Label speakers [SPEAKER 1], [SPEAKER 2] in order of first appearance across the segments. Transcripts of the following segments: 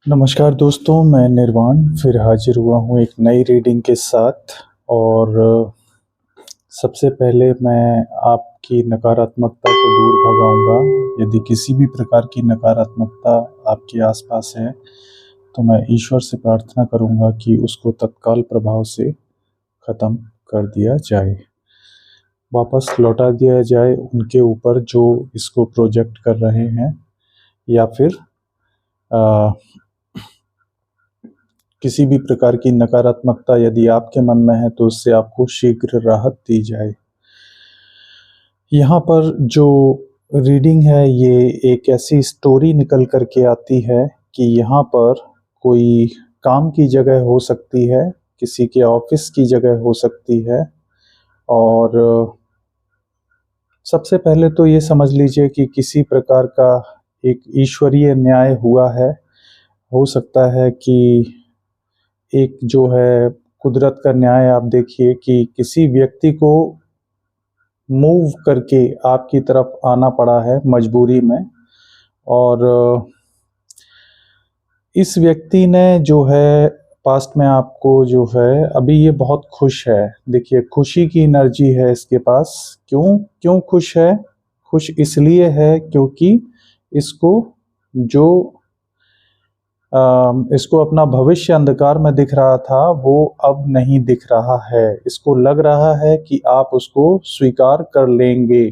[SPEAKER 1] नमस्कार दोस्तों, मैं निर्वाण फिर हाजिर हुआ हूँ एक नई रीडिंग के साथ। और सबसे पहले मैं आपकी नकारात्मकता को दूर भगाऊंगा। यदि किसी भी प्रकार की नकारात्मकता आपके आसपास है तो मैं ईश्वर से प्रार्थना करूंगा कि उसको तत्काल प्रभाव से ख़त्म कर दिया जाए, वापस लौटा दिया जाए उनके ऊपर जो इसको प्रोजेक्ट कर रहे हैं, या फिर आ, किसी भी प्रकार की नकारात्मकता यदि आपके मन में है तो उससे आपको शीघ्र राहत दी जाए। यहाँ पर जो रीडिंग है ये एक ऐसी स्टोरी निकल कर के आती है कि यहाँ पर कोई काम की जगह हो सकती है, किसी के ऑफिस की जगह हो सकती है। और सबसे पहले तो ये समझ लीजिए कि किसी प्रकार का एक ईश्वरीय न्याय हुआ है। हो सकता है कि एक जो है कुदरत का न्याय, आप देखिए कि किसी व्यक्ति को मूव करके आपकी तरफ आना पड़ा है मजबूरी में। और इस व्यक्ति ने जो है पास्ट में आपको जो है अभी ये बहुत खुश है। देखिए खुशी की एनर्जी है इसके पास। क्यों क्यों खुश है? खुश इसलिए है क्योंकि इसको जो इसको अपना भविष्य अंधकार में दिख रहा था वो अब नहीं दिख रहा है। इसको लग रहा है कि आप उसको स्वीकार कर लेंगे।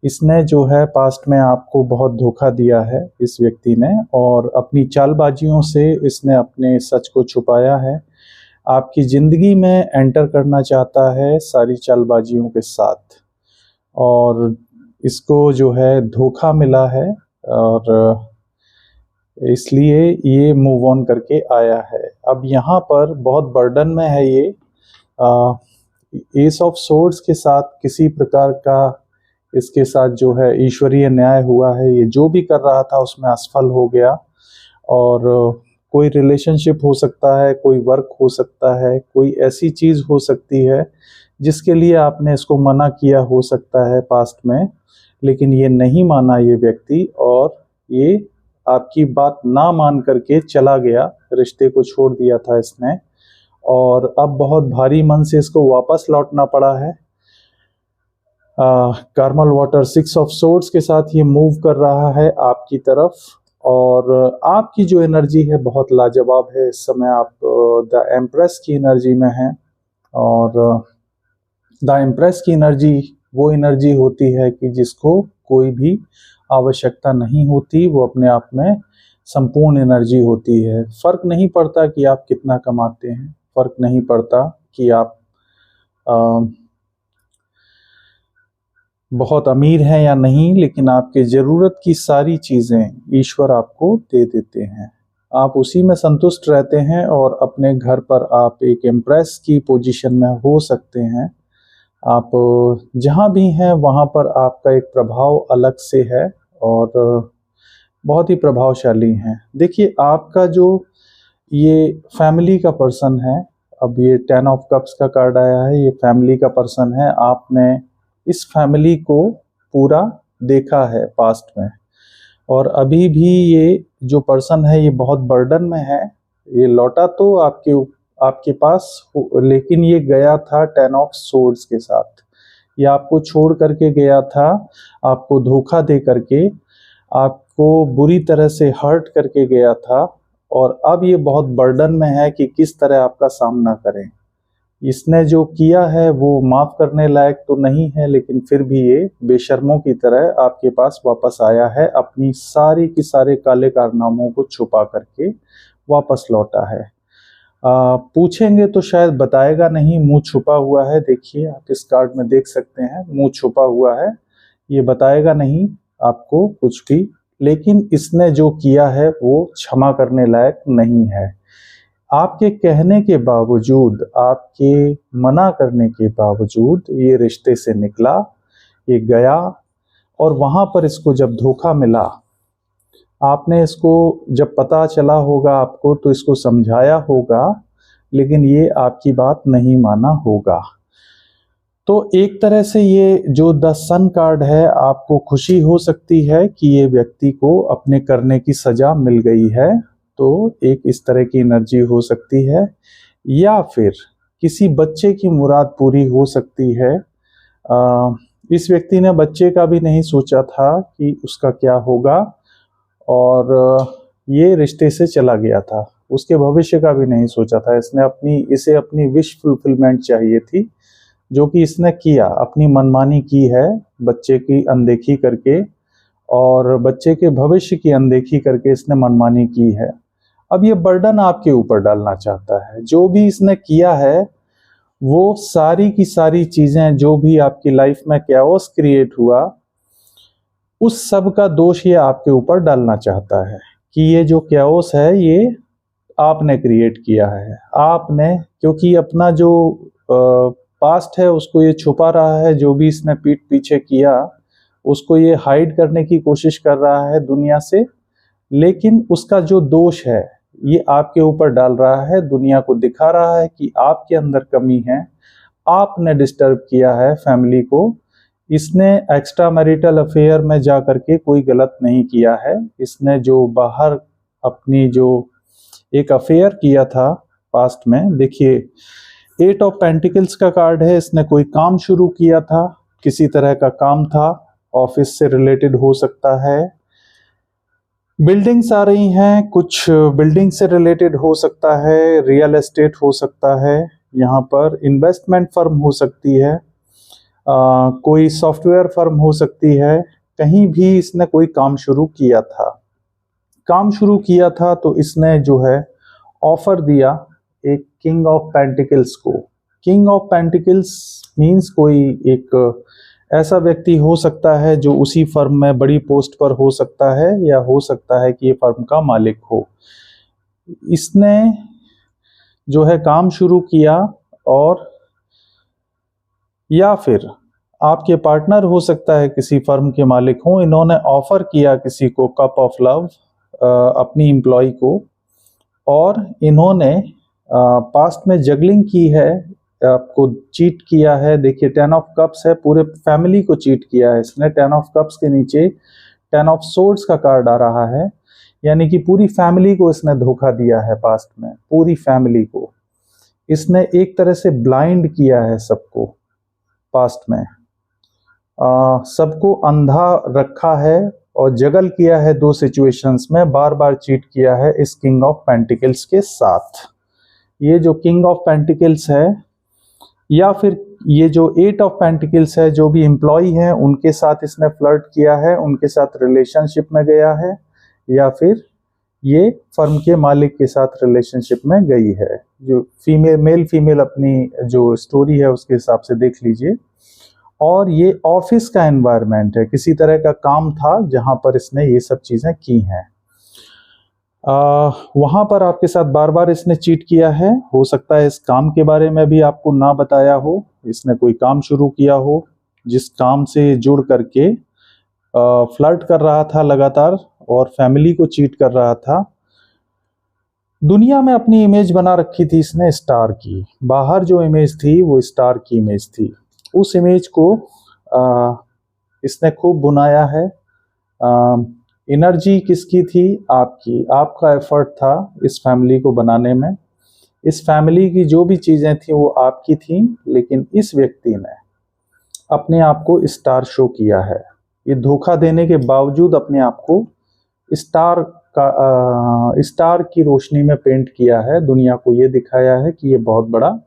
[SPEAKER 1] इसने जो है पास्ट में आपको बहुत धोखा दिया है इस व्यक्ति ने, और अपनी चालबाजियों से इसने अपने सच को छुपाया है। आपकी ज़िंदगी में एंटर करना चाहता है सारी चालबाजियों के साथ, और इसको जो है धोखा मिला है और इसलिए ये मूव ऑन करके आया है। अब यहाँ पर बहुत बर्डन में है ये। एस ऑफ सोर्ड्स के साथ किसी प्रकार का इसके साथ जो है ईश्वरीय न्याय हुआ है। ये जो भी कर रहा था उसमें असफल हो गया। और कोई रिलेशनशिप हो सकता है, कोई वर्क हो सकता है, कोई ऐसी चीज़ हो सकती है जिसके लिए आपने इसको मना किया हो सकता है पास्ट में, लेकिन ये नहीं माना ये व्यक्ति, और ये आपकी बात ना मान करके चला गया, रिश्ते को छोड़ दिया था इसने। और अब बहुत भारी मन से इसको वापस लौटना पड़ा है। कार्मल वाटर 6 ऑफ सोर्ड्स के साथ ये मूव कर रहा है आपकी तरफ। और आपकी जो एनर्जी है बहुत लाजवाब है। इस समय आप द एम्प्रेस की एनर्जी में हैं। और द एम्प्रेस की एनर्जी वो एनर्जी होती है कि जिसको कोई भी आवश्यकता नहीं होती, वो अपने आप में संपूर्ण एनर्जी होती है। फर्क नहीं पड़ता कि आप कितना कमाते हैं, फर्क नहीं पड़ता कि आप बहुत अमीर हैं या नहीं, लेकिन आपके ज़रूरत की सारी चीज़ें ईश्वर आपको दे देते हैं। आप उसी में संतुष्ट रहते हैं और अपने घर पर आप एक एम्प्रेस की पोजीशन में हो सकते हैं। आप जहाँ भी हैं वहाँ पर आपका एक प्रभाव अलग से है और बहुत ही प्रभावशाली हैं। देखिए आपका जो ये फैमिली का पर्सन है, अब ये 10 ऑफ कप्स का कार्ड आया है, ये फैमिली का पर्सन है। आपने इस फैमिली को पूरा देखा है पास्ट में, और अभी भी ये जो पर्सन है ये बहुत बर्डन में है। ये लौटा तो आपके पास, लेकिन ये गया था 10 ऑफ सोर्ड्स के साथ। ये आपको छोड़ करके गया था, आपको धोखा दे करके, आपको बुरी तरह से हर्ट करके गया था। और अब ये बहुत बर्डन में है कि किस तरह आपका सामना करें। इसने जो किया है वो माफ़ करने लायक तो नहीं है, लेकिन फिर भी ये बेशर्मों की तरह आपके पास वापस आया है, अपनी सारी की सारे काले कारनामों को छुपा करके वापस लौटा है। पूछेंगे तो शायद बताएगा नहीं, मुंह छुपा हुआ है। देखिए आप इस कार्ड में देख सकते हैं, मुंह छुपा हुआ है, ये बताएगा नहीं आपको कुछ भी। लेकिन इसने जो किया है वो क्षमा करने लायक नहीं है। आपके कहने के बावजूद, आपके मना करने के बावजूद ये रिश्ते से निकला, ये गया। और वहाँ पर इसको जब धोखा मिला, आपने इसको जब पता चला होगा आपको तो इसको समझाया होगा, लेकिन ये आपकी बात नहीं माना होगा। तो एक तरह से ये जो द सन कार्ड है, आपको खुशी हो सकती है कि ये व्यक्ति को अपने करने की सजा मिल गई है। तो एक इस तरह की एनर्जी हो सकती है, या फिर किसी बच्चे की मुराद पूरी हो सकती है। इस व्यक्ति ने बच्चे का भी नहीं सोचा था कि उसका क्या होगा, और ये रिश्ते से चला गया था। उसके भविष्य का भी नहीं सोचा था। इसे अपनी विश फुलफिलमेंट चाहिए थी, जो कि इसने किया, अपनी मनमानी की है, बच्चे की अनदेखी करके और बच्चे के भविष्य की अनदेखी करके इसने मनमानी की है। अब ये बर्डन आपके ऊपर डालना चाहता है। जो भी इसने किया है, वो सारी की सारी चीजें, जो भी आपकी लाइफ में कैओस क्रिएट हुआ, उस सब का दोष ये आपके ऊपर डालना चाहता है कि ये जो कैओस है ये आपने क्रिएट किया है। आपने, क्योंकि अपना जो पास्ट है उसको ये छुपा रहा है। जो भी इसने पीठ पीछे किया उसको ये हाइड करने की कोशिश कर रहा है दुनिया से, लेकिन उसका जो दोष है ये आपके ऊपर डाल रहा है। दुनिया को दिखा रहा है कि आपके अंदर कमी है, आपने डिस्टर्ब किया है फैमिली को। इसने एक्स्ट्रा मैरिटल अफेयर में जा करके कोई गलत नहीं किया है। इसने जो बाहर अपनी जो एक अफेयर किया था पास्ट में, देखिए 8 ऑफ पेंटिकल्स का कार्ड है। इसने कोई काम शुरू किया था, किसी तरह का काम था, ऑफिस से रिलेटेड हो सकता है। बिल्डिंग्स आ रही हैं, कुछ बिल्डिंग से रिलेटेड हो सकता है, रियल एस्टेट हो सकता है, यहाँ पर इन्वेस्टमेंट फर्म हो सकती है, कोई सॉफ्टवेयर फर्म हो सकती है। कहीं भी इसने कोई काम शुरू किया था। काम शुरू किया था तो इसने जो है ऑफर दिया एक किंग ऑफ पेंटिकल्स को। किंग ऑफ पेंटिकल्स मीन्स कोई एक ऐसा व्यक्ति हो सकता है जो उसी फर्म में बड़ी पोस्ट पर हो सकता है, या हो सकता है कि ये फर्म का मालिक हो। इसने जो है काम शुरू किया, और या फिर आपके पार्टनर हो सकता है किसी फर्म के मालिक हो। इन्होंने ऑफर किया किसी को कप ऑफ लव, अपनी एम्प्लॉय को, और इन्होंने पास्ट में जगलिंग की है, आपको चीट किया है। देखिए 10 ऑफ कप्स है, पूरे फैमिली को चीट किया है इसने। 10 ऑफ कप्स के नीचे 10 ऑफ सोर्ड्स का कार्ड आ रहा है, यानी कि पूरी फैमिली को इसने धोखा दिया है पास्ट में। पूरी फैमिली को इसने एक तरह से ब्लाइंड किया है सबको पास्ट में, सबको अंधा रखा है और जगल किया है। दो सिचुएशंस में बार बार चीट किया है इस किंग ऑफ पेंटिकल्स के साथ। ये जो किंग ऑफ पेंटिकल्स है, या फिर ये जो 8 ऑफ पेंटिकल्स है, जो भी एम्प्लॉय हैं उनके साथ इसने फ्लर्ट किया है, उनके साथ रिलेशनशिप में गया है, या फिर ये फर्म के मालिक के साथ रिलेशनशिप में गई है। जो मेल फीमेल अपनी जो स्टोरी है उसके हिसाब से देख लीजिए। और ये ऑफिस का एनवायरनमेंट है, किसी तरह का काम था जहां पर इसने ये सब चीजें की हैं। वहां पर आपके साथ बार बार इसने चीट किया है। हो सकता है इस काम के बारे में भी आपको ना बताया हो। इसने कोई काम शुरू किया हो जिस काम से जुड़ करके फ्लर्ट कर रहा था लगातार, और फैमिली को चीट कर रहा था। दुनिया में अपनी इमेज बना रखी थी इसने स्टार की। बाहर जो इमेज थी वो स्टार की इमेज थी। उस इमेज को इसने खूब बुनाया है। एनर्जी किसकी थी? आपकी। आपका एफर्ट था इस फैमिली को बनाने में। इस फैमिली की जो भी चीजें थी वो आपकी थी, लेकिन इस व्यक्ति ने अपने आप को स्टार शो किया है। ये धोखा देने के बावजूद अपने आप को स्टार की रोशनी में पेंट किया है। दुनिया को ये दिखाया है कि ये बहुत बड़ा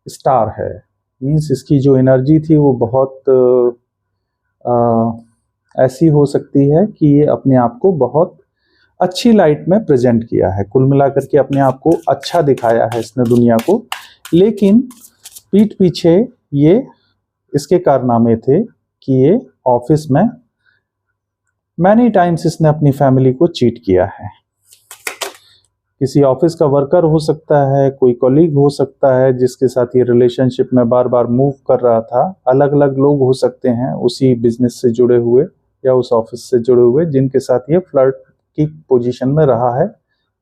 [SPEAKER 1] स्टार है। मीन्स इसकी जो एनर्जी थी वो बहुत ऐसी हो सकती है कि ये अपने आप को बहुत अच्छी लाइट में प्रेजेंट किया है। कुल मिलाकर के अपने आप को अच्छा दिखाया है इसने दुनिया को, लेकिन पीठ पीछे ये इसके कारनामे थे कि ये ऑफिस में मैनी टाइम्स इसने अपनी फैमिली को चीट किया है। किसी ऑफिस का वर्कर हो सकता है, कोई कॉलीग हो सकता है जिसके साथ ये रिलेशनशिप में बार बार मूव कर रहा था। अलग अलग लोग हो सकते हैं उसी बिजनेस से जुड़े हुए या उस ऑफिस से जुड़े हुए, जिनके साथ ये फ्लर्ट की पोजीशन में रहा है,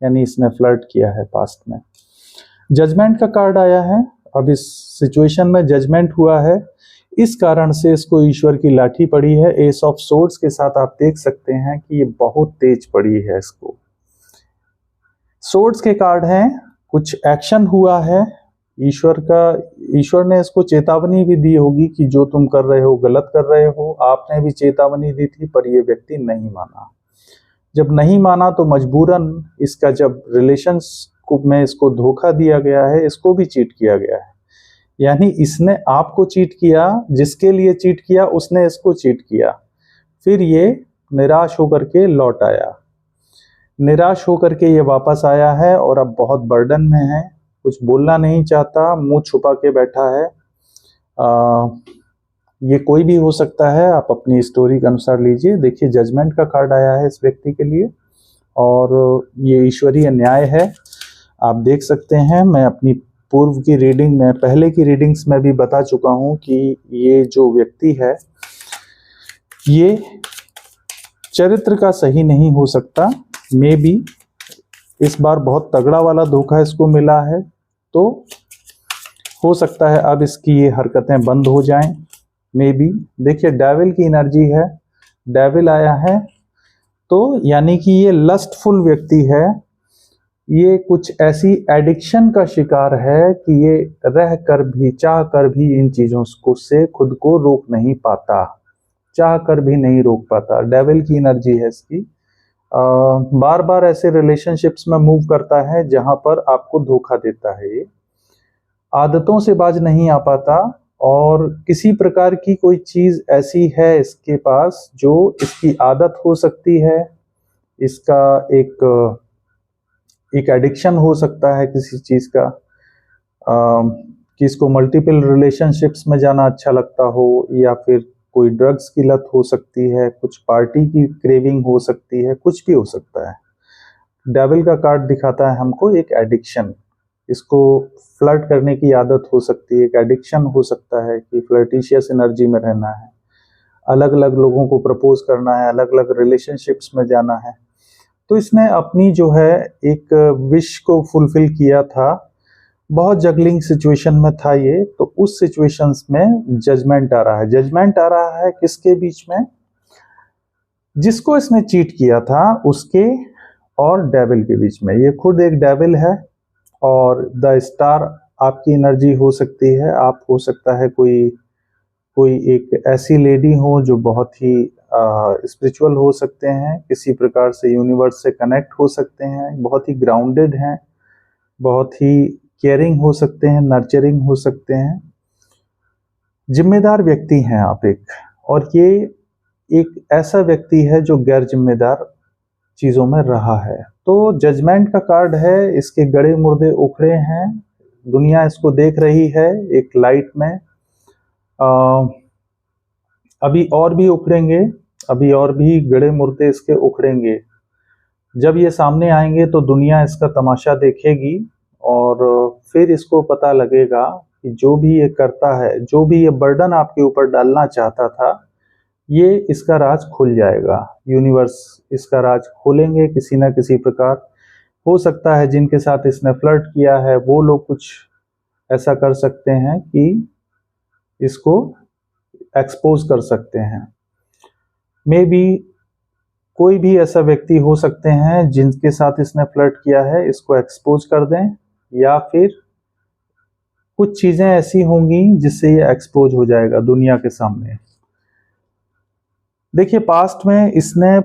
[SPEAKER 1] यानी इसने फ्लर्ट किया है पास्ट में। जजमेंट का कार्ड आया है। अब इस सिचुएशन में जजमेंट हुआ है, इस कारण से इसको ईश्वर की लाठी पड़ी है। एस ऑफ सोर्ड्स के साथ आप देख सकते हैं कि ये बहुत तेज पड़ी है इसको। सोर्ड्स के कार्ड हैं, कुछ एक्शन हुआ है ईश्वर ने इसको चेतावनी भी दी होगी कि जो तुम कर रहे हो गलत कर रहे हो। आपने भी चेतावनी दी थी पर ये व्यक्ति नहीं माना। जब नहीं माना तो मजबूरन इसका जब रिलेशंस में इसको धोखा दिया गया है, इसको भी चीट किया गया है। यानी इसने आपको चीट किया, जिसके लिए चीट किया उसने इसको चीट किया। फिर ये निराश होकर के लौट आया, निराश होकर के ये वापस आया है और अब बहुत बर्डन में है, कुछ बोलना नहीं चाहता, मुंह छुपा के बैठा है। ये कोई भी हो सकता है, आप अपनी स्टोरी के अनुसार लीजिए। देखिए जजमेंट का कार्ड आया है इस व्यक्ति के लिए और ये ईश्वरीय न्याय है, आप देख सकते हैं। मैं अपनी पूर्व की रीडिंग में, पहले की रीडिंग्स में भी बता चुका हूं कि ये जो व्यक्ति है ये चरित्र का सही नहीं हो सकता। मे बी इस बार बहुत तगड़ा वाला धोखा इसको मिला है, तो हो सकता है अब इसकी ये हरकतें बंद हो जाएं। मे बी देखिए डेविल की एनर्जी है, डेविल आया है, तो यानी कि ये लस्टफुल व्यक्ति है। ये कुछ ऐसी एडिक्शन का शिकार है कि ये रह कर भी, चाह कर भी इन चीजों को से खुद को रोक नहीं पाता, चाह कर भी नहीं रोक पाता। डेविल की एनर्जी है इसकी। बार बार ऐसे रिलेशनशिप्स में मूव करता है जहां पर आपको धोखा देता है। ये आदतों से बाज नहीं आ पाता और किसी प्रकार की कोई चीज ऐसी है इसके पास जो इसकी आदत हो सकती है, इसका एक एडिक्शन हो सकता है किसी चीज का, कि इसको मल्टीपल रिलेशनशिप्स में जाना अच्छा लगता हो, या फिर कोई ड्रग्स की लत हो सकती है, कुछ पार्टी की क्रेविंग हो सकती है, कुछ भी हो सकता है। डेविल का कार्ड दिखाता है हमको एक एडिक्शन, इसको फ्लर्ट करने की आदत हो सकती है, एक एडिक्शन हो सकता है कि फ्लर्टिशियस एनर्जी में रहना है, अलग अलग लोगों को प्रपोज करना है, अलग अलग रिलेशनशिप्स में जाना है। तो इसने अपनी जो है एक विश को फुलफिल किया था, बहुत जगलिंग सिचुएशन में था ये, तो उस सिचुएशंस में जजमेंट आ रहा है। जजमेंट आ रहा है किसके बीच में? जिसको इसने चीट किया था उसके और डेविल के बीच में। ये खुद एक डेविल है और द स्टार आपकी एनर्जी हो सकती है। आप हो सकता है कोई एक ऐसी लेडी हो जो बहुत ही स्पिरिचुअल हो सकते हैं, किसी प्रकार से यूनिवर्स से कनेक्ट हो सकते हैं, बहुत ही ग्राउंडेड हैं, बहुत ही केयरिंग हो सकते हैं, नर्चरिंग हो सकते हैं, जिम्मेदार व्यक्ति हैं आप एक। और ये एक ऐसा व्यक्ति है जो गैर जिम्मेदार चीजों में रहा है। तो जजमेंट का कार्ड है, इसके गड़े मुर्दे उखड़े हैं, दुनिया इसको देख रही है एक लाइट में। अभी और भी उखड़ेंगे, अभी और भी गड़े मुर्दे इसके उखड़ेंगे। जब ये सामने आएंगे तो दुनिया इसका तमाशा देखेगी और फिर इसको पता लगेगा कि जो भी ये करता है, जो भी ये बर्डन आपके ऊपर डालना चाहता था, ये इसका राज खुल जाएगा। यूनिवर्स इसका राज खोलेंगे किसी ना किसी प्रकार। हो सकता है जिनके साथ इसने फ्लर्ट किया है वो लोग कुछ ऐसा कर सकते हैं कि इसको एक्सपोज कर सकते हैं। मे बी कोई भी ऐसा व्यक्ति हो सकते हैं जिनके साथ इसने फ्लर्ट किया है, इसको एक्सपोज कर दें, या फिर कुछ चीजें ऐसी होंगी जिससे ये एक्सपोज हो जाएगा दुनिया के सामने। देखिए पास्ट में इसने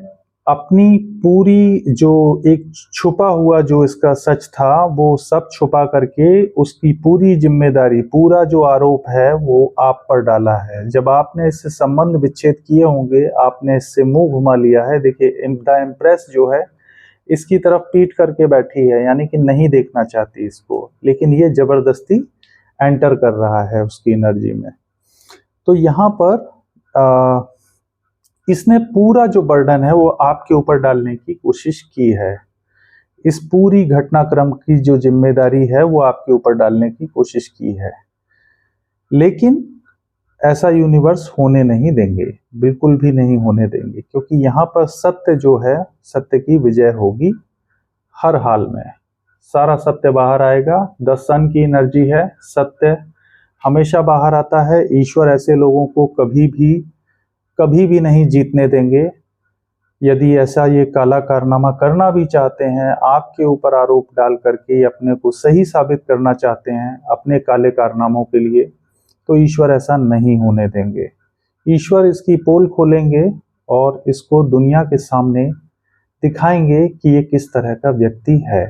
[SPEAKER 1] अपनी पूरी जो एक छुपा हुआ जो इसका सच था वो सब छुपा करके उसकी पूरी जिम्मेदारी, पूरा जो आरोप है वो आप पर डाला है। जब आपने इससे संबंध विच्छेद किए होंगे, आपने इससे मुंह घुमा लिया है। देखिए द एम्प्रेस जो है इसकी तरफ पीट करके बैठी है, यानी कि नहीं देखना चाहती इसको, लेकिन ये जबरदस्ती एंटर कर रहा है उसकी एनर्जी में। तो यहाँ पर इसने पूरा जो बर्डन है वो आपके ऊपर डालने की कोशिश की है। इस पूरी घटनाक्रम की जो जिम्मेदारी है वो आपके ऊपर डालने की कोशिश की है, लेकिन ऐसा यूनिवर्स होने नहीं देंगे, बिल्कुल भी नहीं होने देंगे, क्योंकि यहाँ पर सत्य जो है, सत्य की विजय होगी हर हाल में। सारा सत्य बाहर आएगा। द सन की एनर्जी है, सत्य हमेशा बाहर आता है। ईश्वर ऐसे लोगों को कभी भी नहीं जीतने देंगे। यदि ऐसा ये काला कारनामा करना भी चाहते हैं, आपके ऊपर आरोप डाल करके अपने को सही साबित करना चाहते हैं अपने काले कारनामों के लिए, तो ईश्वर ऐसा नहीं होने देंगे। ईश्वर इसकी पोल खोलेंगे और इसको दुनिया के सामने दिखाएंगे कि ये किस तरह का व्यक्ति है।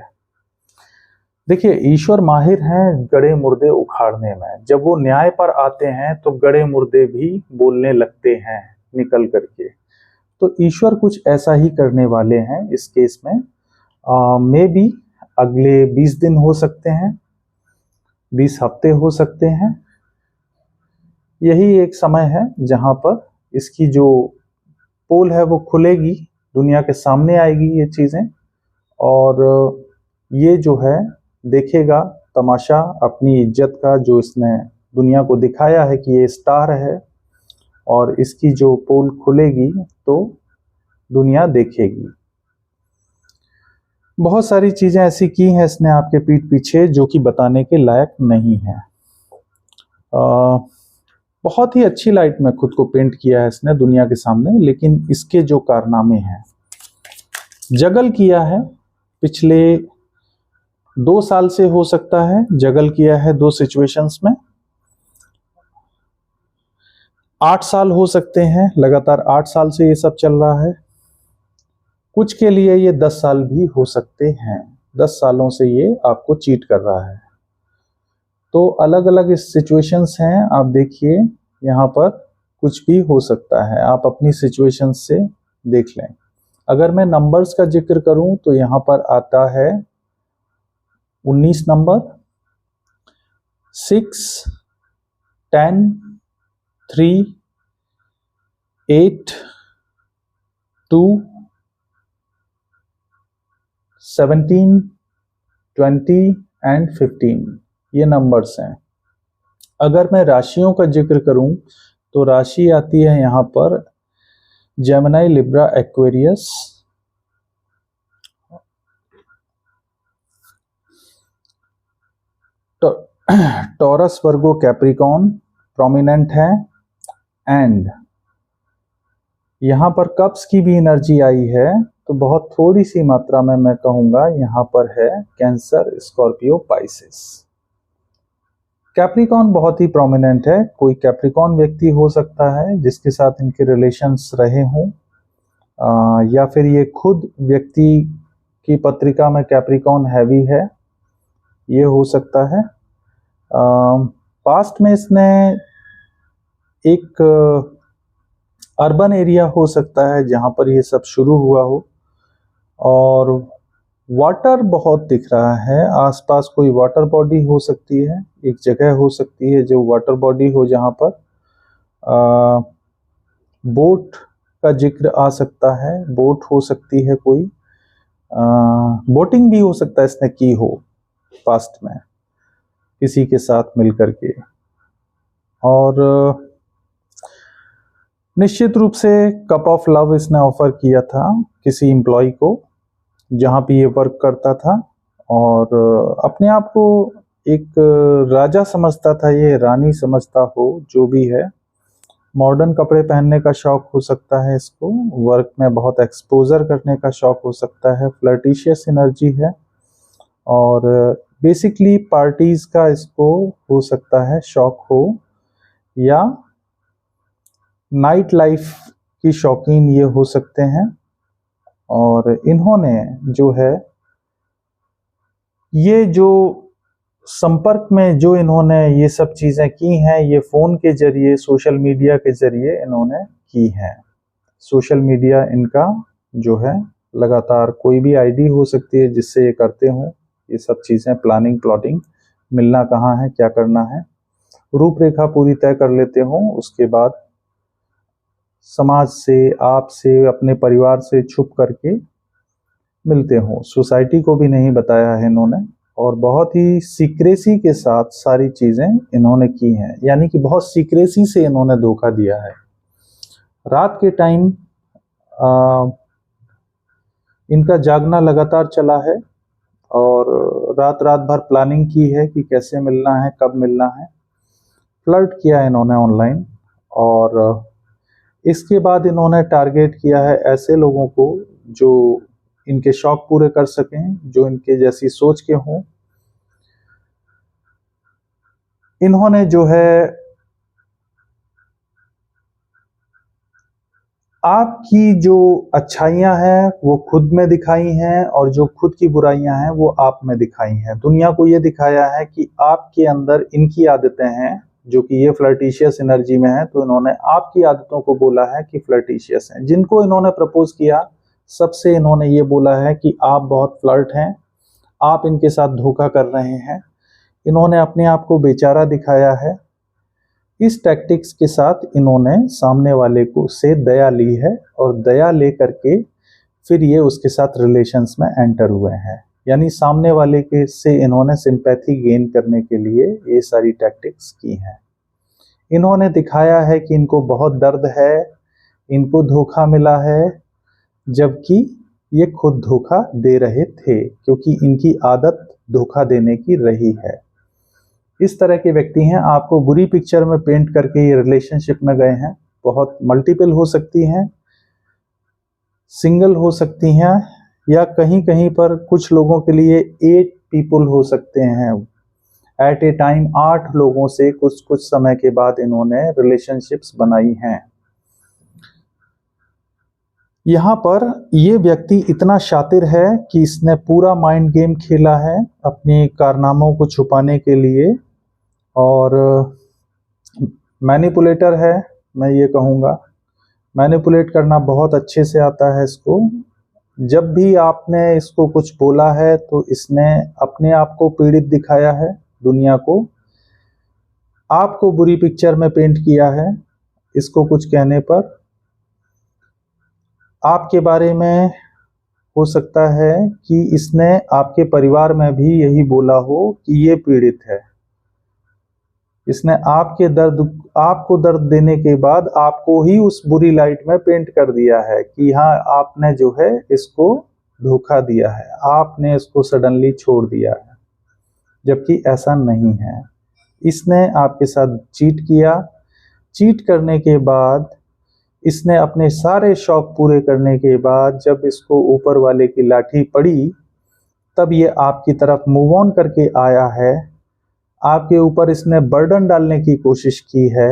[SPEAKER 1] देखिए, ईश्वर माहिर हैं गड़े मुर्दे उखाड़ने में। जब वो न्याय पर आते हैं तो गड़े मुर्दे भी बोलने लगते हैं निकल करके। तो ईश्वर कुछ ऐसा ही करने वाले हैं इस केस में। मे बी अगले 20 दिन हो सकते हैं, 20 हफ्ते हो सकते हैं। यही एक समय है जहां पर इसकी जो पोल है वो खुलेगी, दुनिया के सामने आएगी ये चीजें, और ये जो है देखेगा तमाशा अपनी इज्जत का, जो इसने दुनिया को दिखाया है कि ये स्टार है, और इसकी जो पोल खुलेगी तो दुनिया देखेगी। बहुत सारी चीजें ऐसी की हैं इसने आपके पीठ पीछे जो कि बताने के लायक नहीं है। बहुत ही अच्छी लाइट में खुद को पेंट किया है इसने दुनिया के सामने, लेकिन इसके जो कारनामे हैं, जगल किया है पिछले 2 साल से, हो सकता है जगल किया है 2 सिचुएशंस में। 8 साल हो सकते हैं, लगातार 8 साल से ये सब चल रहा है। कुछ के लिए ये 10 साल भी हो सकते हैं। 10 सालों से ये आपको चीट कर रहा है। तो अलग अलग सिचुएशंस हैं, आप देखिए यहाँ पर कुछ भी हो सकता है, आप अपनी सिचुएशन से देख लें। अगर मैं नंबर्स का जिक्र करूं तो यहाँ पर आता है 19 नंबर, 6, 10, 3, 8, 2, 17, 20 एंड 15, ये नंबर्स हैं। अगर मैं राशियों का जिक्र करूं तो राशि आती है यहाँ पर जेमिनी, लिब्रा, एक्वेरियस, टॉरस, वर्गो, कैप्रिकॉर्न प्रोमिनेंट है, एंड यहाँ पर कप्स की भी एनर्जी आई है, तो बहुत थोड़ी सी मात्रा में मैं कहूंगा यहाँ पर है कैंसर, स्कॉर्पियो, पाइसेस। कैप्रिकॉर्न बहुत ही प्रोमिनेंट है। कोई कैप्रिकॉर्न व्यक्ति हो सकता है जिसके साथ इनके रिलेशंस रहे हों, या फिर ये खुद व्यक्ति की पत्रिका में कैप्रिकॉर्न हैवी है, ये हो सकता है। पास्ट में इसने एक अर्बन एरिया हो सकता है जहां पर ये सब शुरू हुआ हो, और वाटर बहुत दिख रहा है आसपास। कोई वाटर बॉडी हो सकती है, एक जगह हो सकती है जो वाटर बॉडी हो, जहां पर बोट का जिक्र आ सकता है। बोट हो सकती है कोई, बोटिंग भी हो सकता है इसने की हो पास्ट में किसी के साथ मिलकर के। और निश्चित रूप से कप ऑफ लव इसने ऑफर किया था किसी एम्प्लॉय को जहां पे ये वर्क करता था, और अपने आप को एक राजा समझता था, ये रानी समझता हो, जो भी है। मॉडर्न कपड़े पहनने का शौक हो सकता है इसको, वर्क में बहुत एक्सपोजर करने का शौक हो सकता है, फ्लर्टिशियस एनर्जी है, और बेसिकली पार्टीज का इसको हो सकता है शौक हो, या नाइट लाइफ की शौकीन ये हो सकते हैं। और इन्होंने जो है ये जो संपर्क में जो इन्होंने ये सब चीजें की हैं, ये फोन के जरिए, सोशल मीडिया के जरिए इन्होंने की हैं। सोशल मीडिया इनका जो है लगातार, कोई भी आईडी हो सकती है जिससे ये करते हों ये सब चीजें, प्लानिंग, प्लॉटिंग, मिलना कहाँ है, क्या करना है, रूपरेखा पूरी तय कर लेते हों। उसके बाद समाज से, आपसे, अपने परिवार से छुप करके मिलते हों। सोसाइटी को भी नहीं बताया है इन्होंने, और बहुत ही सीक्रेसी के साथ सारी चीजें इन्होंने की हैं, यानी कि बहुत सीक्रेसी से इन्होंने धोखा दिया है। रात के टाइम इनका जागना लगातार चला है, और रात रात भर प्लानिंग की है कि कैसे मिलना है, कब मिलना है। फ्लर्ट किया इन्होंने ऑनलाइन, और इसके बाद इन्होंने टारगेट किया है ऐसे लोगों को जो इनके शौक पूरे कर सकें, जो इनके जैसी सोच के हों। इन्होंने जो है आपकी जो अच्छाइयां हैं वो खुद में दिखाई हैं और जो खुद की बुराइयां हैं वो आप में दिखाई हैं। दुनिया को ये दिखाया है कि आपके अंदर इनकी आदतें हैं जो कि ये फ्लर्टिशियस एनर्जी में है, तो इन्होंने आपकी आदतों को बोला है कि फ्लर्टिशियस हैं। जिनको इन्होंने प्रपोज किया सबसे इन्होंने ये बोला है कि आप बहुत फ्लर्ट हैं, आप इनके साथ धोखा कर रहे हैं। इन्होंने अपने आप को बेचारा दिखाया है। इस टैक्टिक्स के साथ इन्होंने सामने वाले को से दया ली है और दया ले करके फिर ये उसके साथ रिलेशंस में एंटर हुए हैं। यानी सामने वाले के से इन्होंने सिंपैथी गेन करने के लिए ये सारी टैक्टिक्स की हैं। इन्होंने दिखाया है कि इनको बहुत दर्द है, इनको धोखा मिला है, जबकि ये खुद धोखा दे रहे थे क्योंकि इनकी आदत धोखा देने की रही है। इस तरह के व्यक्ति हैं। आपको बुरी पिक्चर में पेंट करके ये रिलेशनशिप में गए हैं। बहुत मल्टीपल हो सकती हैं, सिंगल हो सकती हैं, या कहीं कहीं पर कुछ लोगों के लिए 8 पीपल हो सकते हैं। एट ए टाइम 8 लोगों से कुछ कुछ समय के बाद इन्होंने रिलेशनशिप्स बनाई हैं। यहाँ पर ये व्यक्ति इतना शातिर है कि इसने पूरा माइंड गेम खेला है अपने कारनामों को छुपाने के लिए, और मैनिपुलेटर है। मैं ये कहूँगा मैनिपुलेट करना बहुत अच्छे से आता है इसको। जब भी आपने इसको कुछ बोला है तो इसने अपने आप को पीड़ित दिखाया है, दुनिया को आपको बुरी पिक्चर में पेंट किया है। इसको कुछ कहने पर आपके बारे में हो सकता है कि इसने आपके परिवार में भी यही बोला हो कि ये पीड़ित है। इसने आपको दर्द देने के बाद आपको ही उस बुरी लाइट में पेंट कर दिया है कि हाँ, आपने जो है इसको धोखा दिया है, आपने इसको सडनली छोड़ दिया है, जबकि ऐसा नहीं है। इसने आपके साथ चीट किया। चीट करने के बाद इसने अपने सारे शौक पूरे करने के बाद जब इसको ऊपर वाले की लाठी पड़ी तब ये आपकी तरफ मूव ऑन करके आया है। आपके ऊपर इसने बर्डन डालने की कोशिश की है,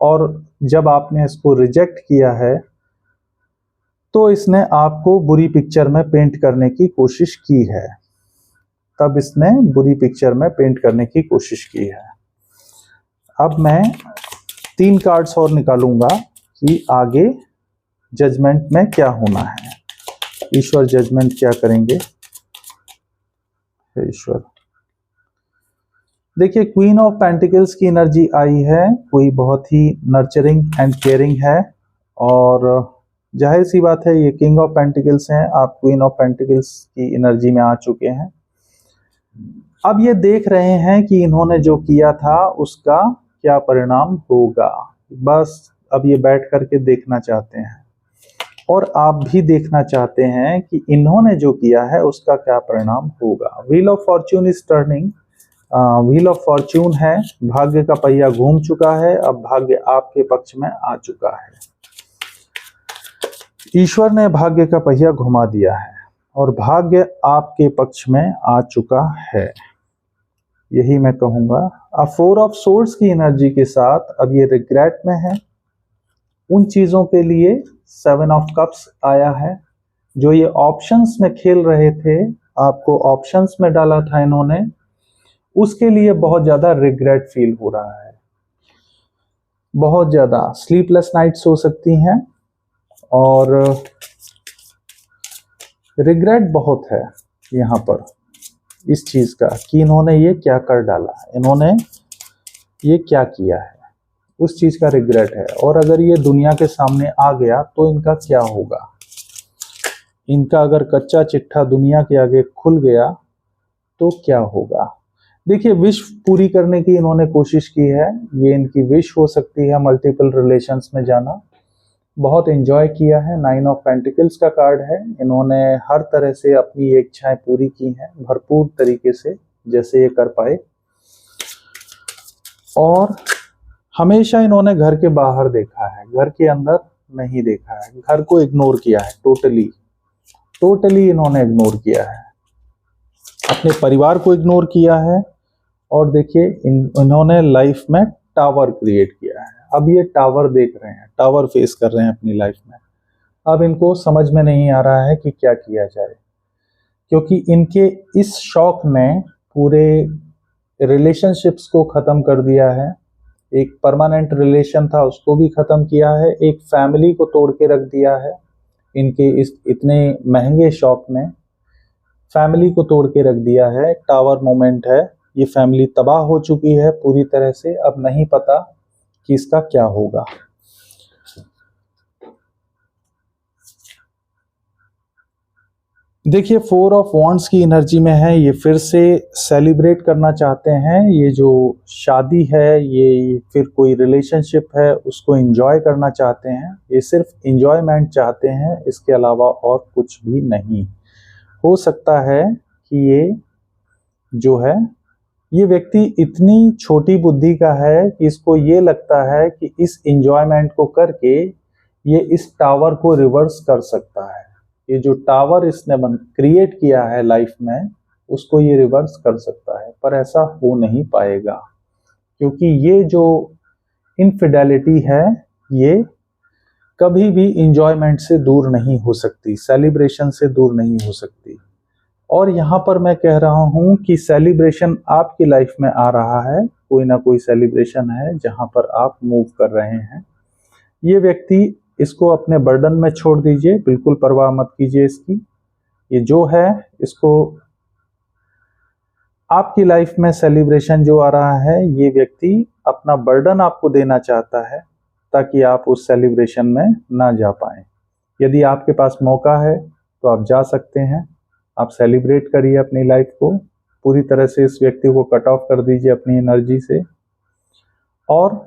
[SPEAKER 1] और जब आपने इसको रिजेक्ट किया है तो इसने आपको बुरी पिक्चर में पेंट करने की कोशिश की है। तब इसने बुरी पिक्चर में पेंट करने की कोशिश की है। अब मैं 3 कार्ड्स और निकालूंगा कि आगे जजमेंट में क्या होना है। ईश्वर जजमेंट क्या करेंगे। ईश्वर, देखिए क्वीन ऑफ पेंटिकल्स की एनर्जी आई है। कोई बहुत ही नर्चरिंग एंड केयरिंग है, और जाहिर सी बात है ये किंग ऑफ पेंटिकल्स हैं, आप क्वीन ऑफ पेंटिकल्स की एनर्जी में आ चुके हैं। अब ये देख रहे हैं कि इन्होंने जो किया था उसका क्या परिणाम होगा। बस अब ये बैठ करके देखना चाहते हैं, और आप भी देखना चाहते हैं कि इन्होंने जो किया है उसका क्या परिणाम होगा। Wheel of Fortune is turning. Wheel of Fortune है, भाग्य का पहिया घूम चुका है, अब भाग्य आपके पक्ष में आ चुका है। ईश्वर ने भाग्य का पहिया घुमा दिया है और भाग्य आपके पक्ष में आ चुका है, यही मैं कहूंगा। अब 4 ऑफ सोर्ड्स की एनर्जी के साथ अब ये रिग्रेट में है उन चीजों के लिए। 7 ऑफ कप्स आया है। जो ये ऑप्शंस में खेल रहे थे, आपको ऑप्शंस में डाला था इन्होंने, उसके लिए बहुत ज्यादा रिग्रेट फील हो रहा है। बहुत ज्यादा स्लीपलेस नाइट्स हो सकती हैं, और रिग्रेट बहुत है यहाँ पर इस चीज का कि इन्होंने ये क्या कर डाला, इन्होंने ये क्या किया है, उस चीज का रिग्रेट है। और अगर ये दुनिया के सामने आ गया तो इनका क्या होगा। इनका अगर कच्चा चिट्ठा दुनिया के आगे खुल गया तो क्या होगा। देखिए, विश पूरी करने की इन्होंने कोशिश की है। ये इनकी विश हो सकती है मल्टीपल रिलेशंस में जाना। बहुत एंजॉय किया है। 9 ऑफ पेंटिकल्स का कार्ड है। इन्होंने हर तरह से अपनी इच्छाएं पूरी की हैं, भरपूर तरीके से जैसे ये कर पाए। और हमेशा इन्होंने घर के बाहर देखा है, घर के अंदर नहीं देखा है, घर को इग्नोर किया है, टोटली इन्होंने इग्नोर किया है, अपने परिवार को इग्नोर किया है। और देखिए इन्होंने लाइफ में टावर क्रिएट किया है। अब ये टावर देख रहे हैं, टावर फेस कर रहे हैं अपनी लाइफ में। अब इनको समझ में नहीं आ रहा है कि क्या किया जाए, क्योंकि इनके इस शौक ने पूरे रिलेशनशिप्स को ख़त्म कर दिया है। एक परमानेंट रिलेशन था उसको भी ख़त्म किया है, एक फैमिली को तोड़ के रख दिया है। इनके इस इतने महंगे शौक ने फैमिली को तोड़ के रख दिया है। टावर मोमेंट है, ये फैमिली तबाह हो चुकी है पूरी तरह से। अब नहीं पता कि इसका क्या होगा। देखिए 4 ऑफ वॉन्ड्स की एनर्जी में है, ये फिर से सेलिब्रेट करना चाहते हैं। ये जो शादी है, ये फिर कोई रिलेशनशिप है, उसको एंजॉय करना चाहते हैं। ये सिर्फ एंजॉयमेंट चाहते हैं, इसके अलावा और कुछ भी नहीं। हो सकता है कि ये जो है, ये व्यक्ति इतनी छोटी बुद्धि का है कि इसको ये लगता है कि इस एंजॉयमेंट को करके ये इस टावर को रिवर्स कर सकता है। ये जो टावर इसने क्रिएट किया है लाइफ में, उसको ये रिवर्स कर सकता है, पर ऐसा हो नहीं पाएगा, क्योंकि ये जो इनफिडेलिटी है, ये कभी भी इंजॉयमेंट से दूर नहीं हो सकती, सेलिब्रेशन से दूर नहीं हो सकती। और यहाँ पर मैं कह रहा हूँ कि सेलिब्रेशन आपकी लाइफ में आ रहा है, कोई ना कोई सेलिब्रेशन है जहाँ पर आप मूव कर रहे हैं। ये व्यक्ति इसको अपने बर्डन में छोड़ दीजिए, बिल्कुल परवाह मत कीजिए इसकी। ये जो है, इसको आपकी लाइफ में सेलिब्रेशन जो आ रहा है, ये व्यक्ति अपना बर्डन आपको देना चाहता है ताकि आप उस सेलिब्रेशन में ना जा पाएं। यदि आपके पास मौका है तो आप जा सकते हैं, आप सेलिब्रेट करिए अपनी लाइफ को, पूरी तरह से इस व्यक्ति को कट ऑफ कर दीजिए अपनी एनर्जी से और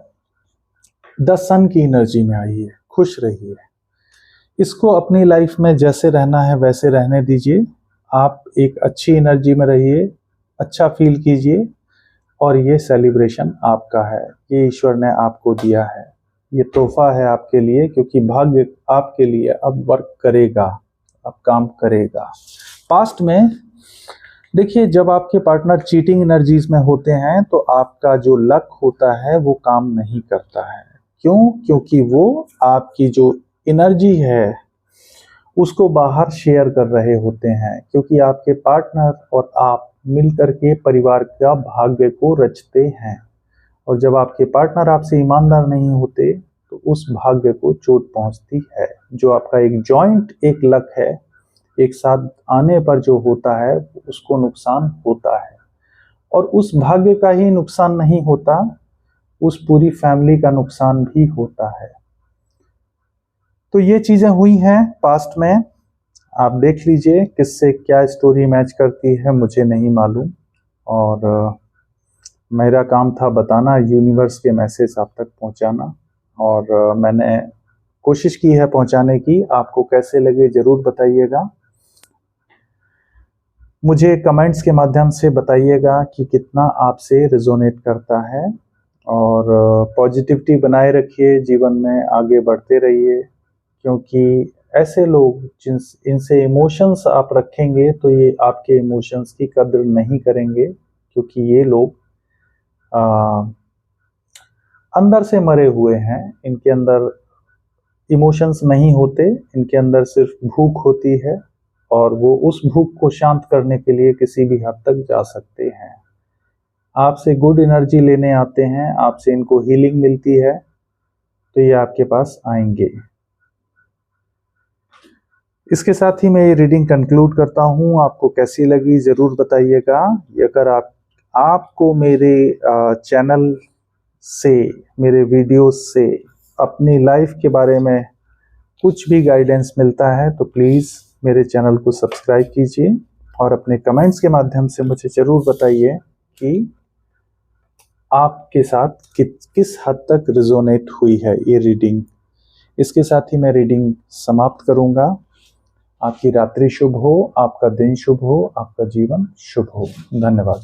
[SPEAKER 1] द सन की एनर्जी में आइए, खुश रहिए। इसको अपनी लाइफ में जैसे रहना है वैसे रहने दीजिए। आप एक अच्छी एनर्जी में रहिए, अच्छा फील कीजिए, और ये सेलिब्रेशन आपका है, ये ईश्वर ने आपको दिया है, ये तोहफा है आपके लिए, क्योंकि भाग्य आपके लिए अब वर्क करेगा, अब काम करेगा। पास्ट में देखिए, जब आपके पार्टनर चीटिंग एनर्जीज में होते हैं तो आपका जो लक होता है वो काम नहीं करता है। क्यों? क्योंकि वो आपकी जो एनर्जी है उसको बाहर शेयर कर रहे होते हैं, क्योंकि आपके पार्टनर और आप मिलकर के परिवार का भाग्य को रचते हैं। और जब आपके पार्टनर आपसे ईमानदार नहीं होते तो उस भाग्य को चोट पहुंचती है। जो आपका एक जॉइंट एक लक है, एक साथ आने पर जो होता है उसको नुकसान होता है। और उस भाग्य का ही नुकसान नहीं होता, उस पूरी फैमिली का नुकसान भी होता है। तो ये चीजें हुई हैं पास्ट में, आप देख लीजिए किससे क्या स्टोरी मैच करती है, मुझे नहीं मालूम। और मेरा काम था बताना, यूनिवर्स के मैसेज आप तक पहुंचाना, और मैंने कोशिश की है पहुंचाने की। आपको कैसे लगे जरूर बताइएगा, मुझे कमेंट्स के माध्यम से बताइएगा कि कितना आपसे रिजोनेट करता है। और पॉजिटिविटी बनाए रखिए, जीवन में आगे बढ़ते रहिए, क्योंकि ऐसे लोग इनसे इमोशंस आप रखेंगे तो ये आपके इमोशंस की कद्र नहीं करेंगे, क्योंकि ये लोग अंदर से मरे हुए हैं, इनके अंदर इमोशंस नहीं होते, इनके अंदर सिर्फ भूख होती है, और वो उस भूख को शांत करने के लिए किसी भी हद तक जा सकते हैं। आपसे गुड एनर्जी लेने आते हैं, आपसे इनको हीलिंग मिलती है, तो ये आपके पास आएंगे। इसके साथ ही मैं ये रीडिंग कंक्लूड करता हूँ। आपको कैसी लगी ज़रूर बताइएगा। अगर आपको मेरे चैनल से, मेरे वीडियोस से अपनी लाइफ के बारे में कुछ भी गाइडेंस मिलता है तो प्लीज़ मेरे चैनल को सब्सक्राइब कीजिए, और अपने कमेंट्स के माध्यम से मुझे ज़रूर बताइए कि आपके साथ किस हद तक रिजोनेट हुई है ये रीडिंग। इसके साथ ही मैं रीडिंग समाप्त करूँगा। आपकी रात्रि शुभ हो, आपका दिन शुभ हो, आपका जीवन शुभ हो। धन्यवाद।